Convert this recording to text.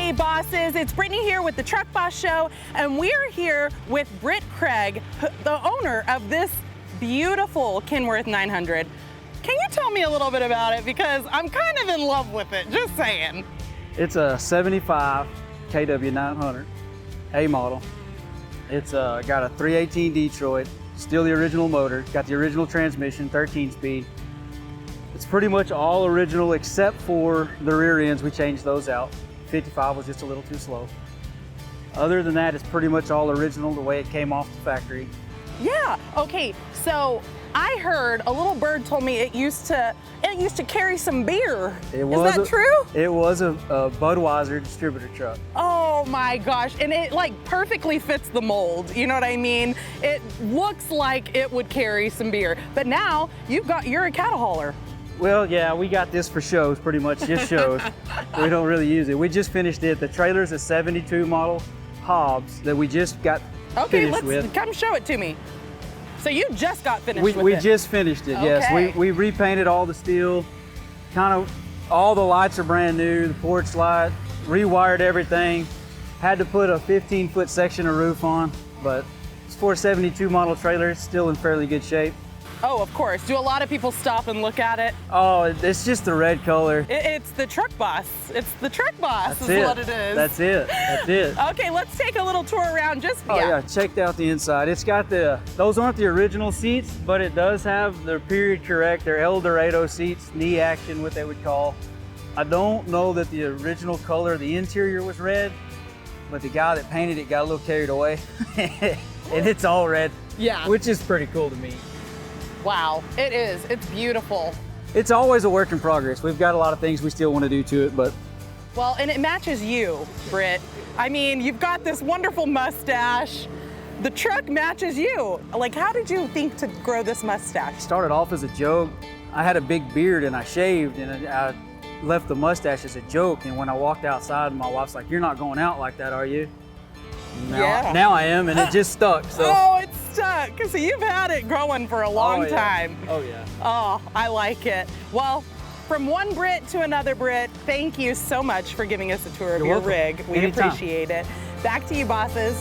Hey bosses, it's Brittany here with the Truck Boss Show, and we're here with Britt Craig, the owner of this beautiful Kenworth 900. Can you tell me a little bit about it? Because I'm kind of in love with it, just saying. It's a 75 KW 900 A model. It's got a 318 Detroit, still the original motor, got the original transmission, 13 speed. It's pretty much all original except for the rear ends. We changed those out. 55 was just a little too slow. Other than that, it's pretty much all original the way it came off the factory. Yeah, okay, so I heard a little bird told me it used to carry some beer. Is that true? It was a Budweiser distributor truck. Oh my gosh, and it like perfectly fits the mold, you know what I mean? It looks like it would carry some beer, but now you're a cattle hauler. Well, yeah, we got this for shows, pretty much, just shows. We don't really use it. We just finished it. The trailer's a 72 model Hobbs that we just got finished with. Okay, come show it to me. So you just got finished with it? We just finished it, okay. Yes. We repainted all the steel, kind of, all the lights are brand new, the porch light, rewired everything. Had to put a 15-foot section of roof on, but it's for a 72 model trailer. It's still in fairly good shape. Oh, of course. Do a lot of people stop and look at it? Oh, it's just the red color. It's the Truck Boss. It's the Truck Boss is what it is. That's it. That's it. Okay, let's take a little tour around. Yeah, checked out the inside. It's got those aren't the original seats, but it does have the period correct. They're El Dorado seats, knee action, what they would call. I don't know that the original color of the interior was red, but the guy that painted it got a little carried away. And it's all red. Yeah. Which is pretty cool to me. Wow, it is. It's beautiful. It's always a work in progress. We've got a lot of things we still want to do to it, but. Well, and it matches you, Britt. I mean, you've got this wonderful mustache. The truck matches you. Like, how did you think to grow this mustache? It started off as a joke. I had a big beard and I shaved and I left the mustache as a joke. And when I walked outside, my wife's like, "You're not going out like that, are you?" Now I am, and it just stuck. So. Oh, it's stuck. So you've had it growing for a long time. Oh, yeah. Oh, I like it. Well, from one Brit to another Brit, thank you so much for giving us a tour of your rig. We appreciate it. Back to you, bosses.